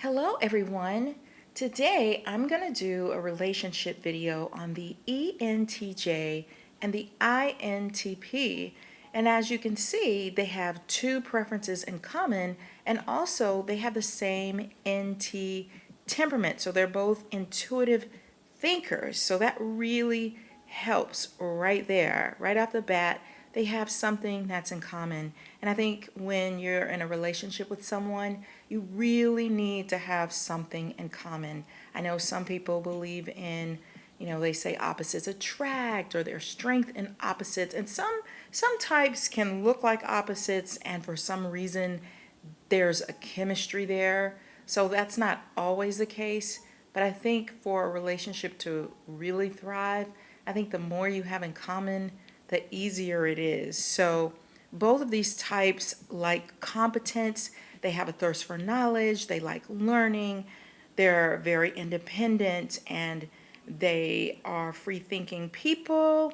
Hello everyone. Today I'm going to do a relationship video on the ENTJ and the INTP. And as you can see, they have two preferences in common, and also they have the same NT temperament. So they're both intuitive thinkers. So that really helps right there, right off the bat. They have something that's in common. And I think when you're in a relationship with someone, you really need to have something in common. I know some people believe in, they say opposites attract, or there's strength in opposites. And some types can look like opposites, and for some reason there's a chemistry there. So that's not always the case. But I think for a relationship to really thrive, I think the more you have in common, the easier it is. So both of these types like competence, they have a thirst for knowledge, they like learning, they're very independent, and they are free thinking people.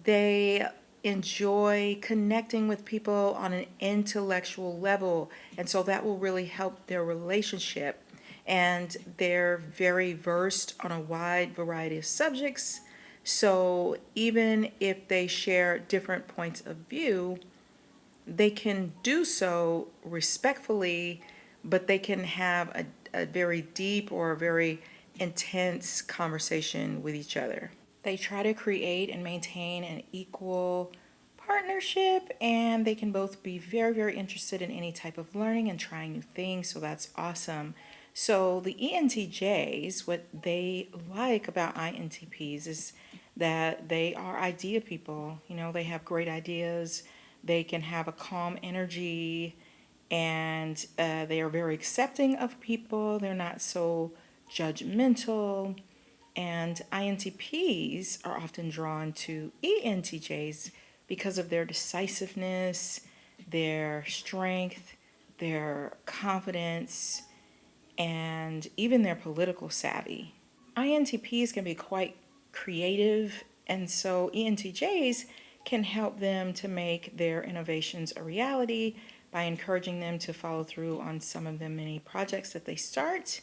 They enjoy connecting with people on an intellectual level, and so that will really help their relationship. And they're very versed on a wide variety of subjects. So even if they share different points of view, they can do so respectfully, but they can have a very deep or a very intense conversation with each other. They try to create and maintain an equal partnership, and they can both be very, very interested in any type of learning and trying new things, so that's awesome. So the ENTJs, what they like about INTPs is that they are idea people. They have great ideas, they can have a calm energy, and they are very accepting of people. They're not so judgmental. And INTPs are often drawn to ENTJs because of their decisiveness, their strength, their confidence, and even their political savvy. INTPs can be quite creative, and so ENTJs can help them to make their innovations a reality by encouraging them to follow through on some of the many projects that they start.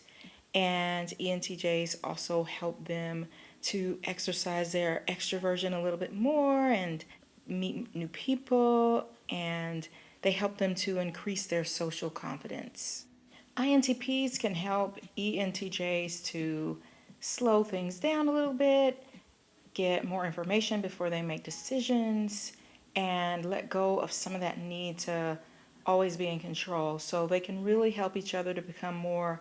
And ENTJs also help them to exercise their extroversion a little bit more and meet new people, and they help them to increase their social confidence. INTPs can help ENTJs to slow things down a little bit, get more information before they make decisions, and let go of some of that need to always be in control. So they can really help each other to become more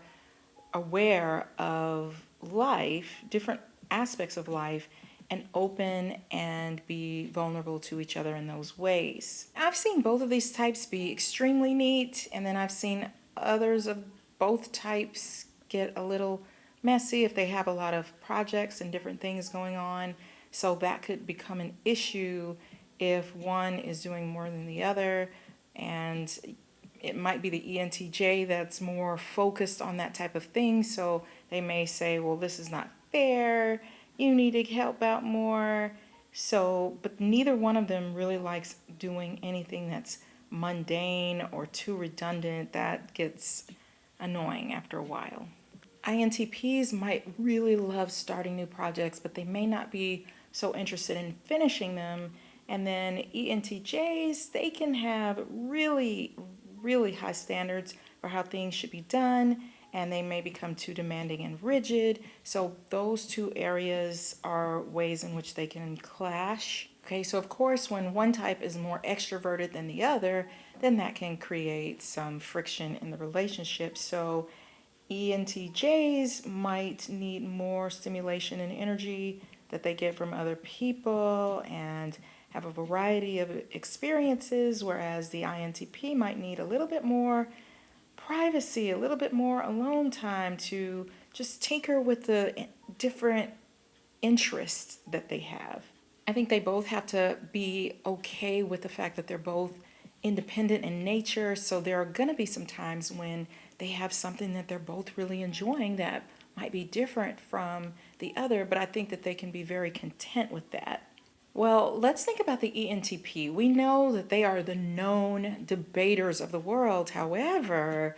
aware of life, different aspects of life, and open and be vulnerable to each other in those ways. I've seen both of these types be extremely neat, and then I've seen others of both types get a little messy if they have a lot of projects and different things going on. So that could become an issue if one is doing more than the other, and it might be the ENTJ that's more focused on that type of thing. So they may say, well, this is not fair. You need to help out more. So, but neither one of them really likes doing anything that's mundane or too redundant. That gets annoying after a while. INTPs might really love starting new projects, but they may not be so interested in finishing them. And then ENTJs, they can have really, really high standards for how things should be done, and they may become too demanding and rigid. So those two areas are ways in which they can clash. Okay, so of course, when one type is more extroverted than the other, then that can create some friction in the relationship. So ENTJs might need more stimulation and energy that they get from other people and have a variety of experiences, whereas the INTP might need a little bit more privacy, a little bit more alone time to just tinker with the different interests that they have. I think they both have to be okay with the fact that they're both independent in nature, so there are going to be some times when they have something that they're both really enjoying that might be different from the other, but I think that they can be very content with that. Well, let's think about the ENTP. We know that they are the known debaters of the world. However,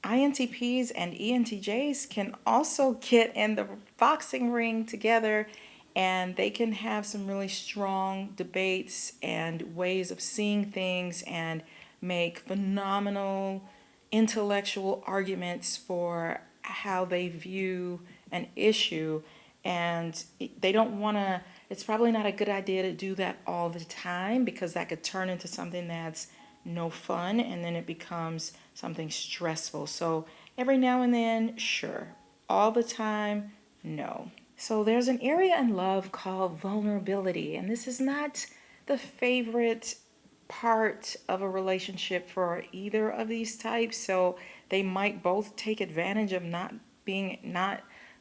INTPs and ENTJs can also get in the boxing ring together, and they can have some really strong debates and ways of seeing things and make phenomenal intellectual arguments for how they view an issue. And they don't want to, it's probably not a good idea to do that all the time, because that could turn into something that's no fun, and then it becomes something stressful. So every now and then, sure. All the time, no. So there's an area in love called vulnerability, and this is not the favorite part of a relationship for either of these types. So they might both take advantage of not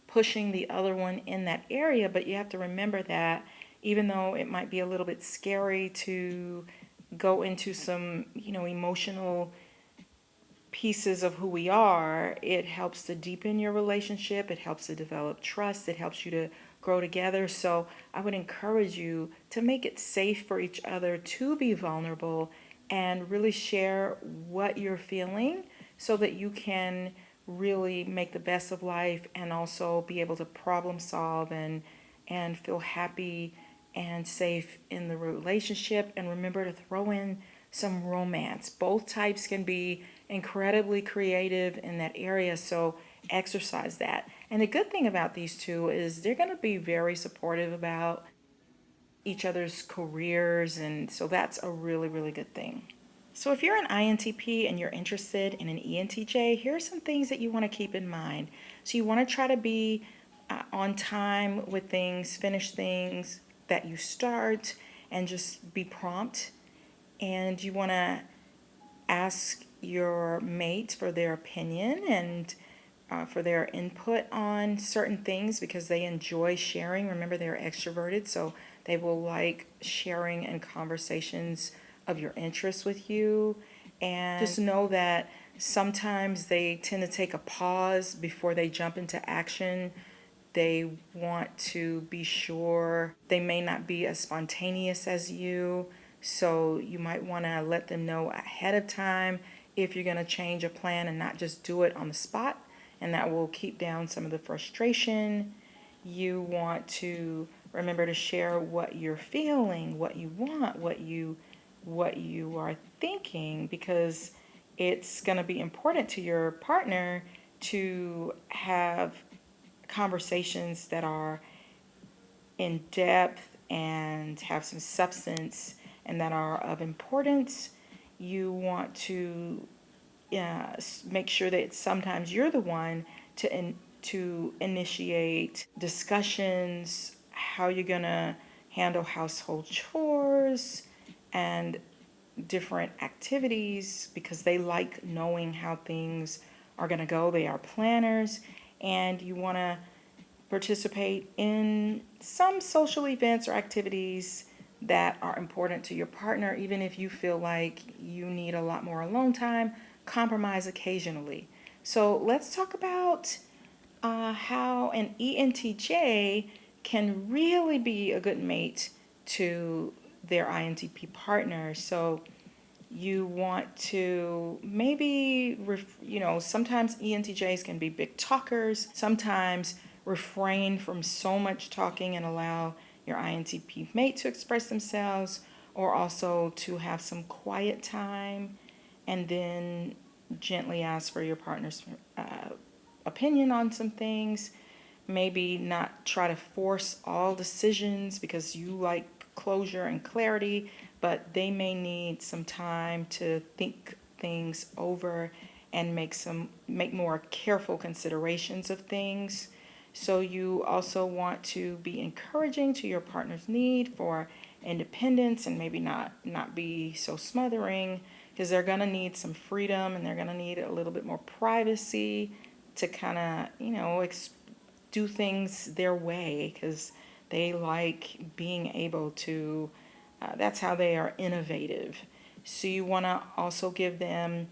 pushing the other one in that area, but you have to remember that even though it might be a little bit scary to go into some, emotional pieces of who we are, it helps to deepen your relationship. It helps to develop trust. It helps you to grow together. So I would encourage you to make it safe for each other to be vulnerable and really share what you're feeling, so that you can really make the best of life and also be able to problem solve and feel happy and safe in the relationship. And remember to throw in some romance. Both types can be incredibly creative in that area, so exercise that. And the good thing about these two is they're going to be very supportive about each other's careers, and so that's a really, really good thing. So if you're an INTP and you're interested in an ENTJ, here are some things that you want to keep in mind. So you want to try to be on time with things, finish things that you start, and just be prompt. And you want to ask your mate for their opinion and for their input on certain things, because they enjoy sharing. Remember, they're extroverted, so they will like sharing and conversations of your interests with you. And just know that sometimes they tend to take a pause before they jump into action. They want to be sure. They may not be as spontaneous as you, so you might want to let them know ahead of time if you're going to change a plan and not just do it on the spot, and that will keep down some of the frustration. You want to remember to share what you're feeling, what you want, what you are thinking, because it's going to be important to your partner to have conversations that are in depth and have some substance and that are of importance. You want to make sure that sometimes you're the one to initiate discussions, how you're going to handle household chores and different activities, because they like knowing how things are going to go. They are planners, and you want to participate in some social events or activities that are important to your partner. Even if you feel like you need a lot more alone time, compromise occasionally. So let's talk about how an ENTJ can really be a good mate to their INTP partner. So you want to maybe, sometimes ENTJs can be big talkers. Sometimes refrain from so much talking and allow your INTP mate to express themselves, or also to have some quiet time and then gently ask for your partner's opinion on some things. Maybe not try to force all decisions because you like closure and clarity, but they may need some time to think things over and make more careful considerations of things. So you also want to be encouraging to your partner's need for independence, and maybe not be so smothering, because they're going to need some freedom and they're going to need a little bit more privacy to kind of, do things their way, because they like being able to, that's how they are innovative. So you want to also give them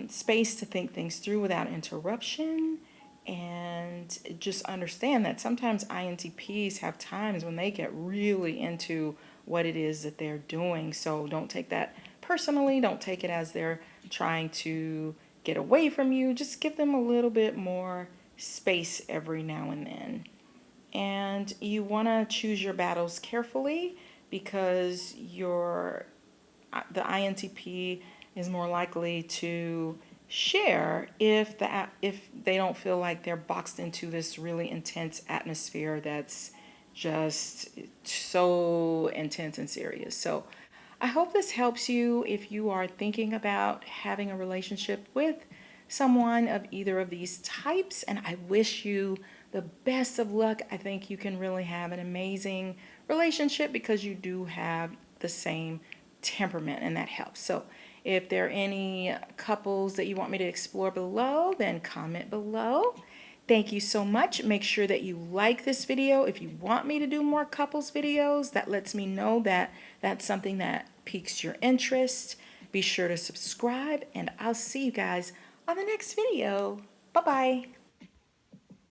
space to think things through without interruption, and just understand that sometimes INTPs have times when they get really into what it is that they're doing. So don't take that personally. Don't take it as they're trying to get away from you. Just give them a little bit more space every now and then. And you want to choose your battles carefully because the INTP is more likely to share if they don't feel like they're boxed into this really intense atmosphere that's just so intense and serious. So I hope this helps you if you are thinking about having a relationship with someone of either of these types, and I wish you the best of luck. I think you can really have an amazing relationship because you do have the same temperament, and that helps. So if there are any couples that you want me to explore below, then comment below. Thank you so much. Make sure that you like this video. If you want me to do more couples videos, that lets me know that that's something that piques your interest. Be sure to subscribe, and I'll see you guys on the next video. Bye-bye.